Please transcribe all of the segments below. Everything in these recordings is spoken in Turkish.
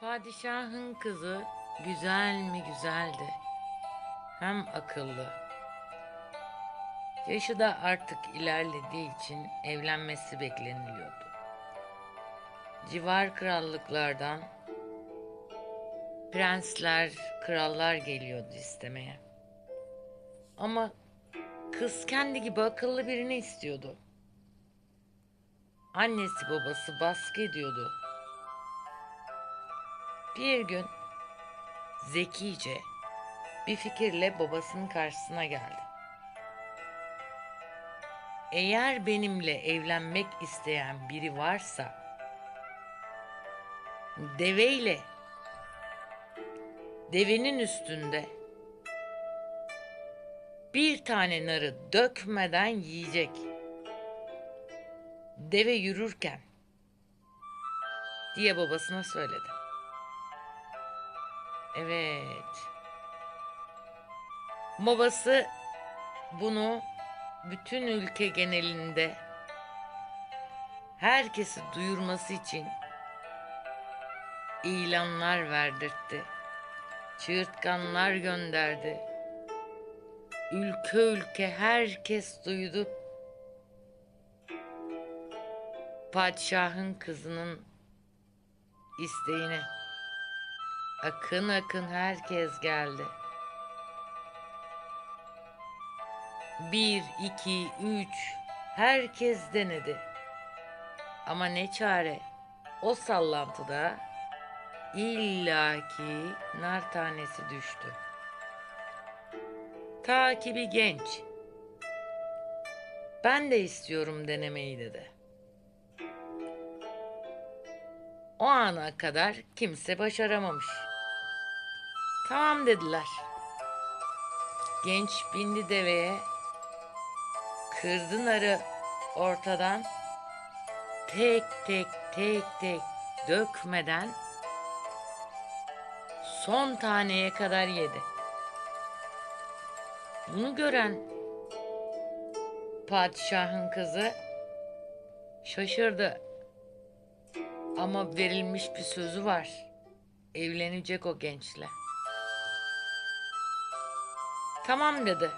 Padişahın kızı güzel mi güzeldi, hem akıllı. Yaşı da artık ilerlediği için evlenmesi bekleniliyordu. Civar krallıklardan prensler, krallar geliyordu istemeye. Ama kız kendi gibi akıllı birini istiyordu. Annesi babası baskı ediyordu. Bir gün zekice bir fikirle babasının karşısına geldi. Eğer benimle evlenmek isteyen biri varsa deveyle, devenin üstünde bir tane narı dökmeden yiyecek. Deve yürürken diye babasına söyledi. Evet. Babası bunu bütün ülke genelinde herkesi duyurması için ilanlar verdirtti. Çığırtkanlar gönderdi. Ülke ülke herkes duydu. Padişahın kızının isteğine. Akın akın herkes geldi. 1, 2, 3 herkes denedi. Ama ne çare, o sallantıda illaki nar tanesi düştü. Ta ki bir genç, ben de istiyorum denemeyi dedi. O ana kadar kimse başaramamış. Tamam dediler. Genç bindi deveye, kırdı narı ortadan, tek tek tek tek dökmeden son taneye kadar yedi. Bunu gören padişahın kızı şaşırdı. Ama verilmiş bir sözü var. Evlenecek o gençle. Tamam dedi.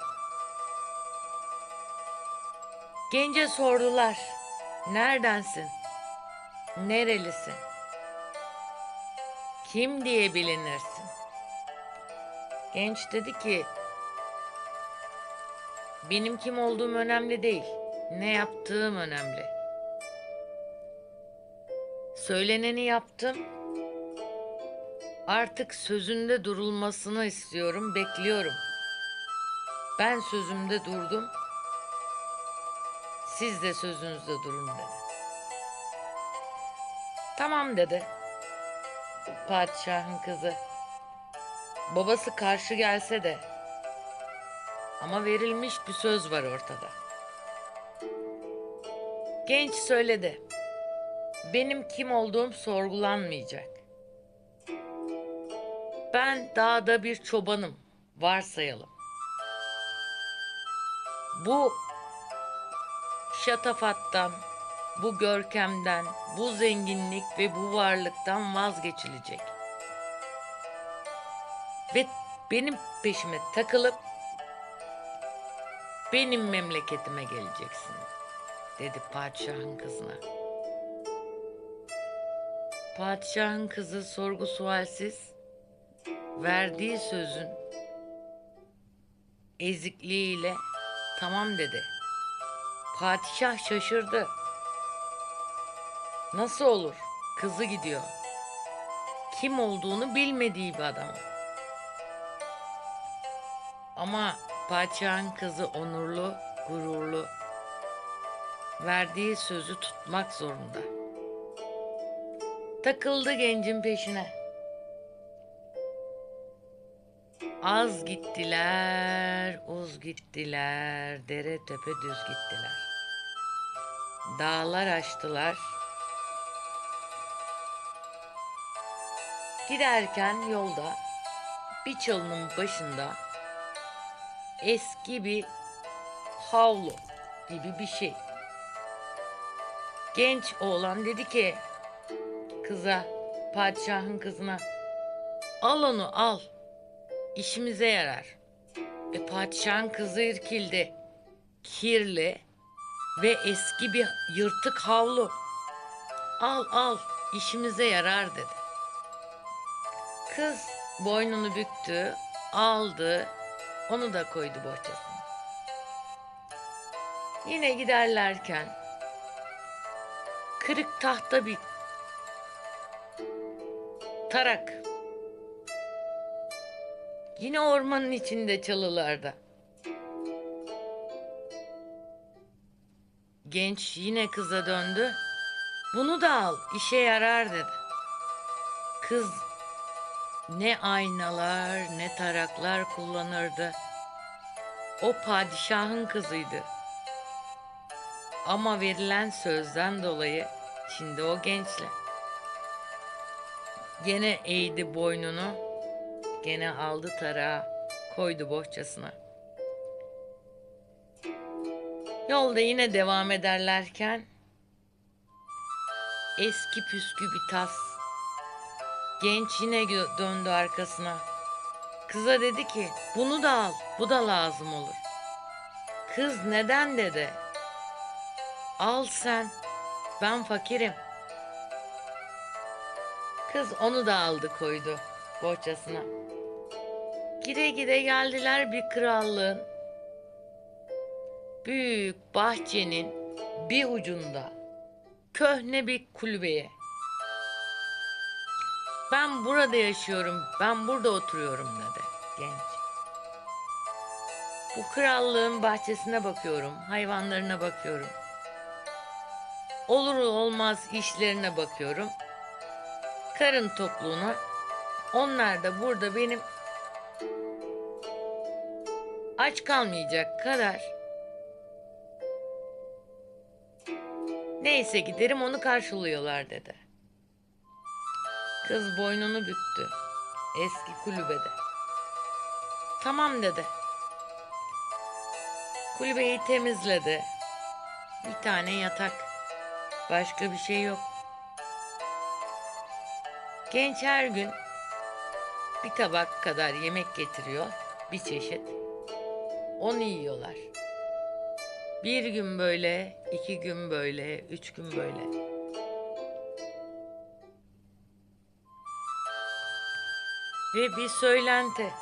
Gence sordular. Neredensin? Nerelisin? Kim diye bilinirsin? Genç dedi ki, benim kim olduğum önemli değil. Ne yaptığım önemli. Söyleneni yaptım. Artık sözünde durulmasını istiyorum, bekliyorum. Ben sözümde durdum. Siz de sözünüzde durun dedi. Tamam dedi padişahın kızı. Babası karşı gelse de, ama verilmiş bir söz var ortada. Genç söyledi. Benim kim olduğum sorgulanmayacak. Ben dağda bir çobanım, varsayalım. Bu şatafattan, bu görkemden, bu zenginlik ve bu varlıktan vazgeçilecek. Ve benim peşime takılıp benim memleketime geleceksin, dedi padişahın kızına. Padişahın kızı sorgu sualsiz verdiği sözün ezikliğiyle tamam dedi. Padişah şaşırdı. Nasıl olur? Kızı gidiyor. Kim olduğunu bilmediği bir adam. Ama padişahın kızı onurlu, gururlu. Verdiği sözü tutmak zorunda. Takıldı gencin peşine. Az gittiler, uz gittiler, dere tepe düz gittiler. Dağlar aştılar. Giderken yolda bir çalının başında eski bir havlu gibi bir şey. Genç oğlan dedi ki kıza, padişahın kızına. Al onu al. İşimize yarar. Padişahın kızı irkildi. Kirli ve eski bir yırtık havlu. Al al işimize yarar dedi. Kız boynunu büktü, aldı, onu da koydu bohçasına. Yine giderlerken kırık tahta bir tarak. Yine ormanın içinde çalılarda. Genç yine kıza döndü. Bunu da al, işe yarar dedi. Kız ne aynalar ne taraklar kullanırdı. O padişahın kızıydı. Ama verilen sözden dolayı şimdi o gençle. Gene eğdi boynunu, gene aldı tarağı, koydu bohçasına. Yolda yine devam ederlerken eski püskü bir tas. Genç yine döndü arkasına. Kıza dedi ki bunu da al, bu da lazım olur. Kız neden dedi. Al sen, ben fakirim. Kız onu da aldı koydu bohçasına. Gide gide geldiler bir krallığın büyük bahçenin bir ucunda köhne bir kulübeye. Ben burada yaşıyorum, ben burada oturuyorum dedi genç. Bu krallığın bahçesine bakıyorum, hayvanlarına bakıyorum. Olur olmaz işlerine bakıyorum. Karın tokluğuna. Onlar da burada benim aç kalmayacak kadar. Neyse giderim onu karşılıyorlar dedi. Kız boynunu büktü. Eski kulübede. Tamam dedi. Kulübeyi temizledi. Bir tane yatak. Başka bir şey yok. Genç her gün bir tabak kadar yemek getiriyor. Bir çeşit. Onu yiyorlar. Bir gün böyle, 2 gün böyle, 3 gün böyle. Ve bir söylenti.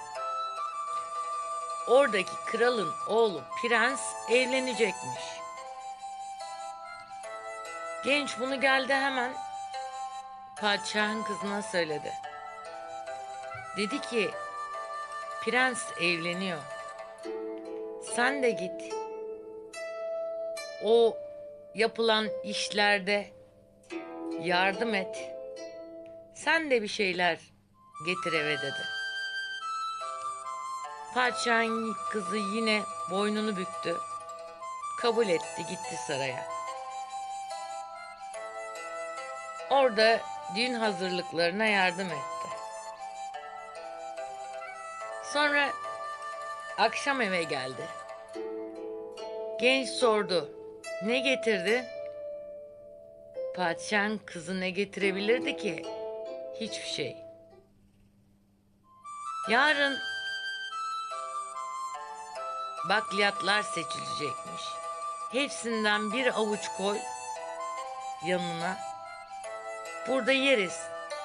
Oradaki kralın oğlu prens evlenecekmiş. Genç bunu geldi hemen padişahın kızına söyledi. Dedi ki prens evleniyor. Sen de git. O yapılan işlerde yardım et. Sen de bir şeyler getir eve dedi. Padişahın kızı yine boynunu büktü. Kabul etti, gitti saraya. Orada düğün hazırlıklarına yardım etti. Sonra akşam eve geldi. Genç sordu. Ne getirdi? Padişahın kızı ne getirebilirdi ki? Hiçbir şey. Yarın bakliyatlar seçilecekmiş. Hepsinden bir avuç koy yanına. Burada yeriz.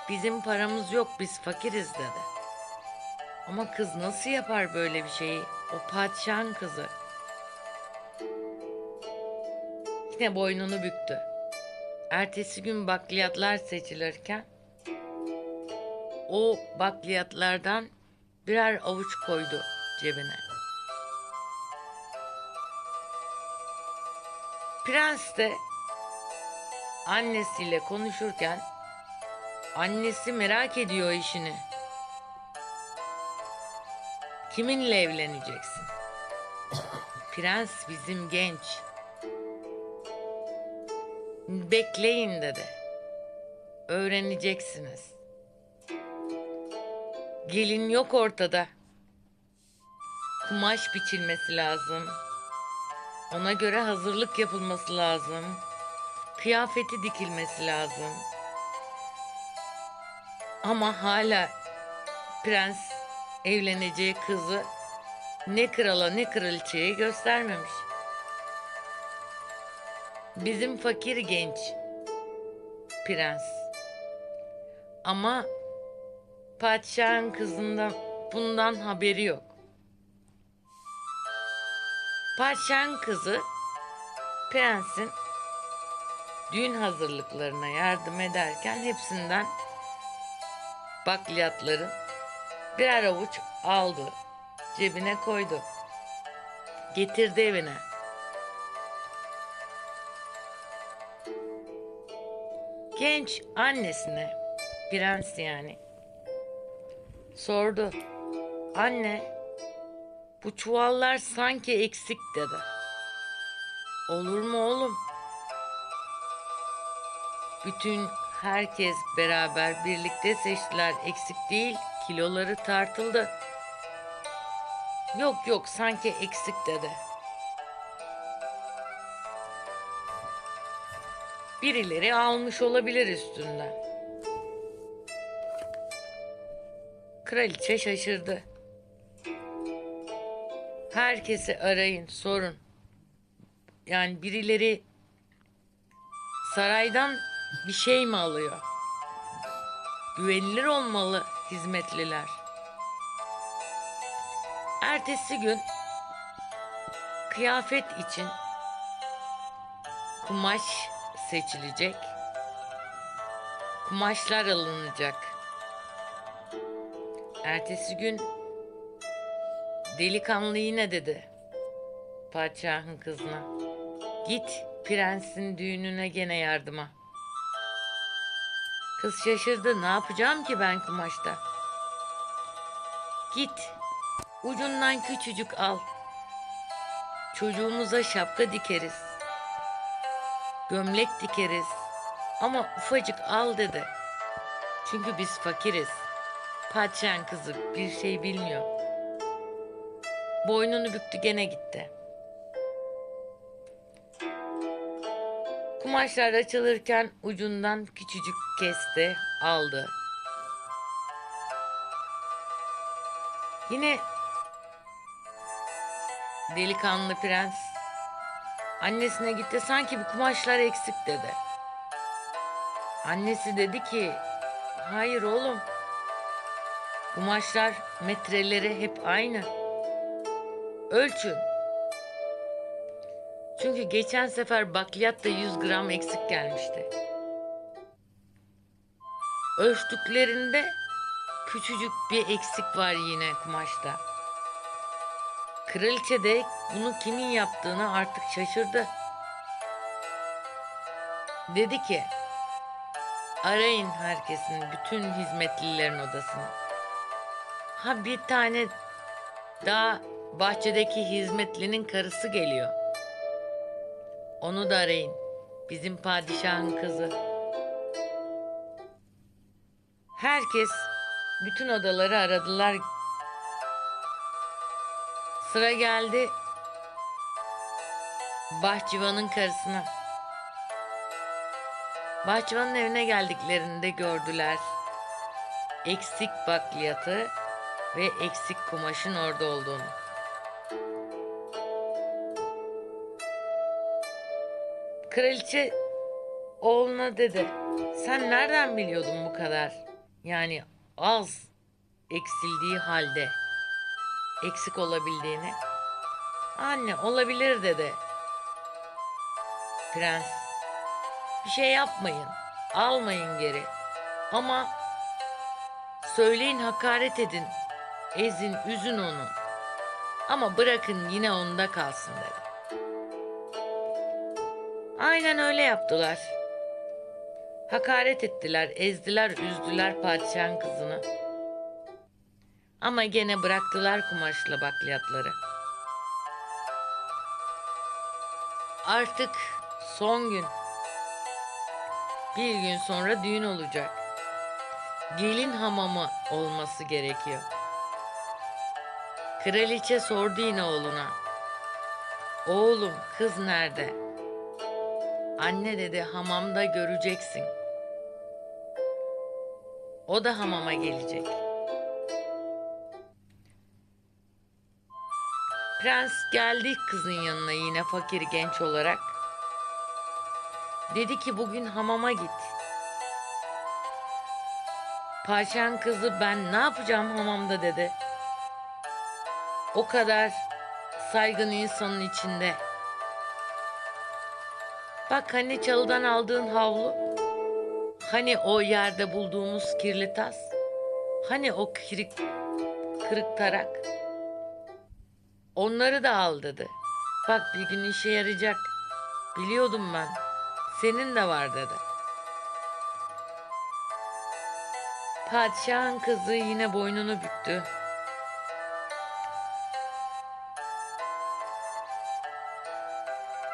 Bizim paramız yok, biz fakiriz dedi. Ama kız nasıl yapar böyle bir şeyi? O padişahın kızı. Yine boynunu büktü. Ertesi gün bakliyatlar seçilirken o bakliyatlardan birer avuç koydu cebine. Prens de annesiyle konuşurken annesi merak ediyor işini. Kiminle evleneceksin? Prens bizim genç. Bekleyin dedi. Öğreneceksiniz. Gelin yok ortada. Kumaş biçilmesi lazım. Ona göre hazırlık yapılması lazım. Kıyafeti dikilmesi lazım. Ama hala prens evleneceği kızı ne krala ne kraliçeye göstermemiş. Bizim fakir genç prens. Ama padişahın kızından bundan haberi yok. Padişahın kızı prensin düğün hazırlıklarına yardım ederken hepsinden bakliyatların birer avuç aldı, cebine koydu, getirdi evine. Genç annesine, prens yani, sordu. Anne, bu çuvallar sanki eksik dedi. Olur mu oğlum? Bütün herkes beraber birlikte seçtiler. Eksik değil, kiloları tartıldı. Yok yok sanki eksik dedi. Birileri almış olabilir üstünden. Kraliçe şaşırdı. Herkesi arayın, sorun. Yani birileri saraydan bir şey mi alıyor? Güvenilir olmalı hizmetliler. Ertesi gün kıyafet için kumaş seçilecek. Kumaşlar alınacak. Ertesi gün delikanlı yine dedi padişahın kızına. Git prensin düğününe gene yardıma. Kız şaşırdı. Ne yapacağım ki ben kumaşta? Git ucundan küçücük al. Çocuğumuza şapka dikeriz. Gömlek dikeriz. Ama ufacık al dedi. Çünkü biz fakiriz. Padişahın kızı bir şey bilmiyor. Boynunu büktü gene gitti. Kumaşlar açılırken ucundan küçücük kesti, aldı. Yine delikanlı prens annesine gitti, sanki bir kumaşlar eksik dedi. Annesi dedi ki, hayır oğlum, kumaşlar metreleri hep aynı. Ölçün. Çünkü geçen sefer bakliyatta 100 gram eksik gelmişti. Ölçtüklerinde küçücük bir eksik var yine kumaşta. Kraliçe de bunu kimin yaptığını artık şaşırdı. Dedi ki, arayın herkesin, bütün hizmetlilerin odasını. Ha bir tane daha bahçedeki hizmetlinin karısı geliyor. Onu da arayın. Bizim padişahın kızı. Herkes bütün odaları aradılar. Sıra geldi bahçıvanın karısına. Bahçıvanın evine geldiklerinde gördüler eksik bakliyatı ve eksik kumaşın orada olduğunu. Kraliçe oğluna dedi, sen nereden biliyordun bu kadar? Yani az eksildiği halde eksik olabildiğini. Anne olabilir dedi. Prens, bir şey yapmayın, almayın geri. Ama söyleyin, hakaret edin, ezin, üzün onu. Ama bırakın yine onda kalsın dedi. Aynen öyle yaptılar. Hakaret ettiler, ezdiler, üzdüler padişahın kızını. Ama gene bıraktılar kumaşla bakliyatları. Artık son gün. Bir gün sonra düğün olacak. Gelin hamamı olması gerekiyor. Kraliçe sordu yine oğluna. Oğlum, kız nerede? Anne dedi, hamamda göreceksin. O da hamama gelecek. Prens geldi kızın yanına yine fakir genç olarak. Dedi ki bugün hamama git. Padişahın kızı ben ne yapacağım hamamda dedi. O kadar saygın insanın içinde. Bak hani çalıdan aldığın havlu. Hani o yerde bulduğumuz kirli tas. Hani o kırık tarak. Onları da al dedi. Bak bir gün işe yarayacak. Biliyordum ben. Senin de var dedi. Padişahın kızı yine boynunu büktü.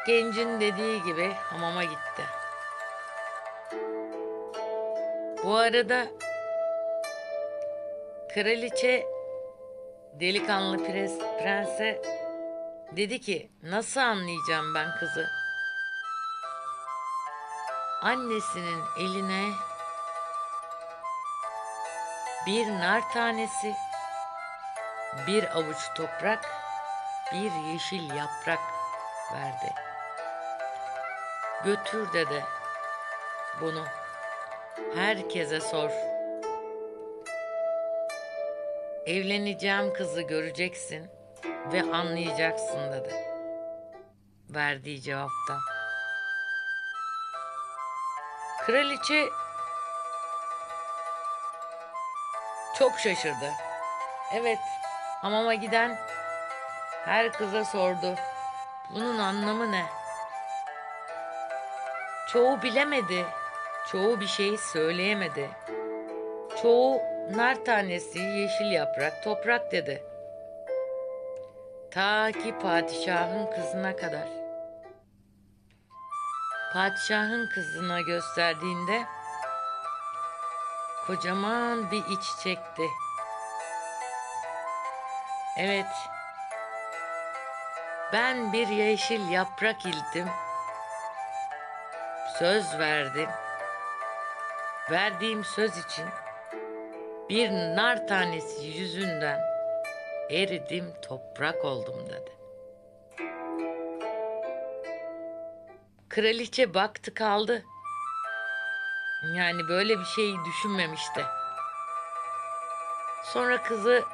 Gencin dediği gibi hamama gitti. Bu arada kraliçe delikanlı prense dedi ki nasıl anlayacağım ben kızı? Annesinin eline bir nar tanesi, bir avuç toprak, bir yeşil yaprak verdi. Götür dedi bunu. Herkese sor. Evleneceğim kızı göreceksin ve anlayacaksın dedi. Verdiği cevaptan. Kraliçe çok şaşırdı. Evet, hamama giden her kıza sordu. Bunun anlamı ne? Çoğu bilemedi. Çoğu bir şey söyleyemedi. Çoğu nar tanesi, yeşil yaprak, toprak dedi. Ta ki padişahın kızına kadar. Padişahın kızına gösterdiğinde kocaman bir iç çekti. Evet, ben bir yeşil yaprak ildim. Söz verdim. Verdiğim söz için bir nar tanesi yüzünden eridim, toprak oldum dedi. Kraliçe baktı kaldı. Yani böyle bir şey düşünmemişti. Sonra kızı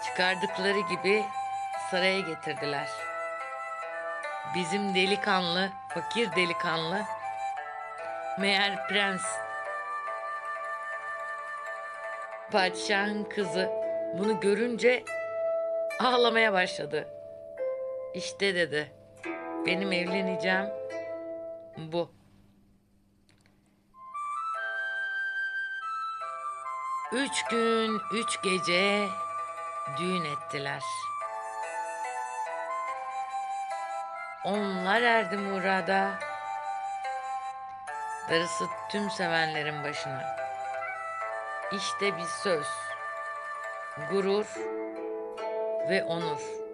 çıkardıkları gibi saraya getirdiler. Bizim delikanlı, fakir delikanlı, meğer prens. Padişahın kızı bunu görünce ağlamaya başladı. İşte dedi, benim evleneceğim bu. 3 gün 3 gece düğün ettiler. Onlar erdi murada, darısı tüm sevenlerin başına. İşte bir söz, gurur ve onur.